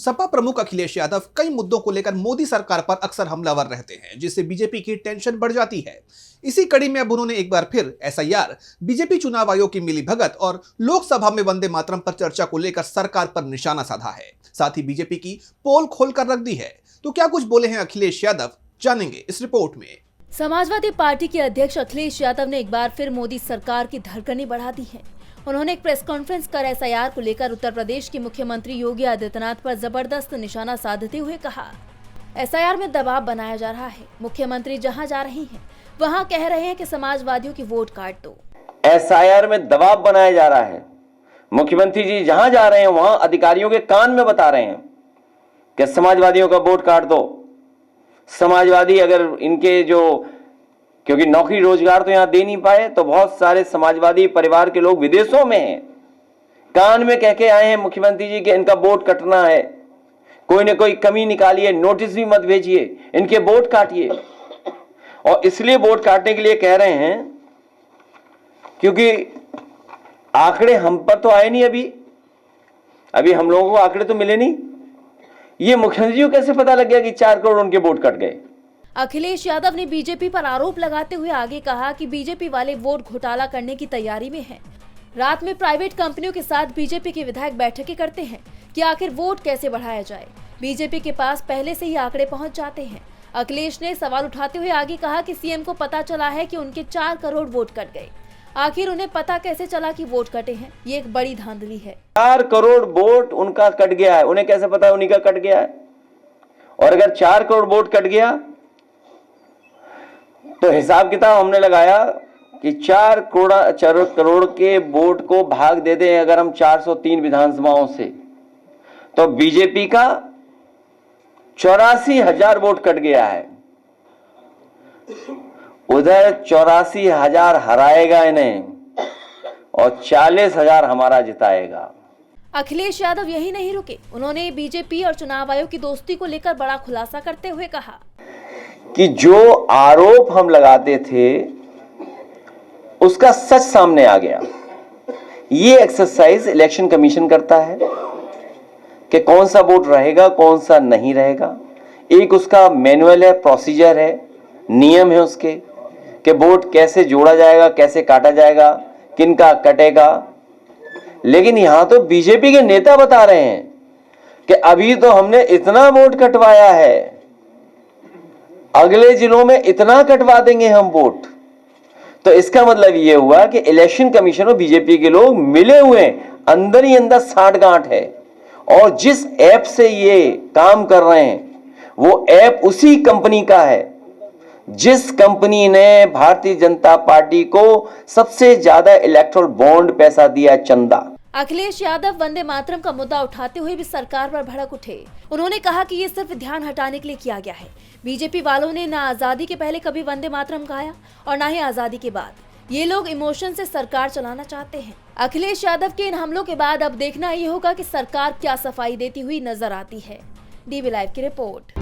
सपा प्रमुख अखिलेश यादव कई मुद्दों को लेकर मोदी सरकार पर अक्सर हमलावर रहते हैं, जिससे बीजेपी की टेंशन बढ़ जाती है। इसी कड़ी में अब उन्होंने एक बार फिर एसआईआर, बीजेपी चुनाव आयोग की मिलीभगत और लोकसभा में वंदे मातरम पर चर्चा को लेकर सरकार पर निशाना साधा है। साथ ही बीजेपी की पोल खोलकर रख दी है। तो क्या कुछ बोले हैं अखिलेश यादव, जानेंगे इस रिपोर्ट में। समाजवादी पार्टी के अध्यक्ष अखिलेश यादव ने एक बार फिर मोदी सरकार की धड़कनें बढ़ा दी हैं। उन्होंने एक प्रेस कॉन्फ्रेंस कर एसआईआर को लेकर उत्तर प्रदेश के मुख्यमंत्री योगी आदित्यनाथ पर जबरदस्त निशाना साधते हुए कहा, एसआईआर में दबाव बनाया जा रहा है। मुख्यमंत्री जहां जा रही हैं, वहां कह रहे हैं कि समाजवादियों की वोट काट दो। एसआईआर में दबाव बनाया जा रहा है। मुख्यमंत्री जी जहां जा रहे हैं वहां अधिकारियों के कान में बता रहे हैं कि समाजवादियों का वोट काट दो। समाजवादी अगर इनके क्योंकि नौकरी रोजगार तो यहां दे नहीं पाए, तो बहुत सारे समाजवादी परिवार के लोग विदेशों में हैं, कान में कह के आए हैं मुख्यमंत्री जी कि इनका वोट कटना है, कोई ना कोई कमी निकालिए, नोटिस भी मत भेजिए, इनके वोट काटिए। और इसलिए वोट काटने के लिए कह रहे हैं क्योंकि आंकड़े हम पर तो आए नहीं, अभी हम लोगों को आंकड़े तो मिले नहीं। ये मुख्यमंत्री जी को कैसे पता लग गया कि 4 करोड़ उनके वोट कट गए? अखिलेश यादव ने बीजेपी पर आरोप लगाते हुए आगे कहा कि बीजेपी वाले वोट घोटाला करने की तैयारी में हैं। रात में प्राइवेट कंपनियों के साथ बीजेपी के विधायक बैठकें करते हैं कि आखिर वोट कैसे बढ़ाया जाए। बीजेपी के पास पहले से ही आंकड़े पहुंच जाते हैं। अखिलेश ने सवाल उठाते हुए आगे कहा कि सीएम को पता चला है कि उनके 4 करोड़ वोट कट गए। आखिर उन्हें पता कैसे चला कि वोट कटे हैं? ये एक बड़ी धांधली है। 4 करोड़ वोट उनका कट गया है, उन्हें कैसे पता उन्हीं का कट गया है? और अगर 4 करोड़ वोट कट गया तो हिसाब किताब हमने लगाया कि 4 करोड़ के वोट को भाग दे दें अगर हम 403 विधानसभाओं से, तो बीजेपी का 84,000 वोट कट गया है। उधर 84,000 हराएगा इन्हें और 40,000 हमारा जिताएगा। अखिलेश यादव यही नहीं रुके। उन्होंने बीजेपी और चुनाव आयोग की दोस्ती को लेकर बड़ा खुलासा करते हुए कहा कि जो आरोप हम लगाते थे उसका सच सामने आ गया। ये एक्सरसाइज इलेक्शन कमीशन करता है कि कौन सा वोट रहेगा, कौन सा नहीं रहेगा। एक उसका मैनुअल है, प्रोसीजर है, नियम है उसके कि वोट कैसे जोड़ा जाएगा, कैसे काटा जाएगा, किनका कटेगा। लेकिन यहां तो बीजेपी के नेता बता रहे हैं कि अभी तो हमने इतना वोट कटवाया है, अगले जिलों में इतना कटवा देंगे हम वोट। तो इसका मतलब यह हुआ कि इलेक्शन कमीशन और बीजेपी के लोग मिले हुए हैं, अंदर ही अंदर साठगांठ है। और जिस ऐप से ये काम कर रहे हैं वो ऐप उसी कंपनी का है जिस कंपनी ने भारतीय जनता पार्टी को सबसे ज्यादा इलेक्टोरल बॉन्ड पैसा दिया, चंदा। अखिलेश यादव वंदे मातरम का मुद्दा उठाते हुए भी सरकार पर भड़क उठे। उन्होंने कहा कि ये सिर्फ ध्यान हटाने के लिए किया गया है। बीजेपी वालों ने ना आजादी के पहले कभी वंदे मातरम गाया और ना ही आजादी के बाद। ये लोग इमोशन से सरकार चलाना चाहते हैं। अखिलेश यादव के इन हमलों के बाद अब देखना ये होगा कि सरकार क्या सफाई देती हुई नजर आती है। डीवी लाइव की रिपोर्ट।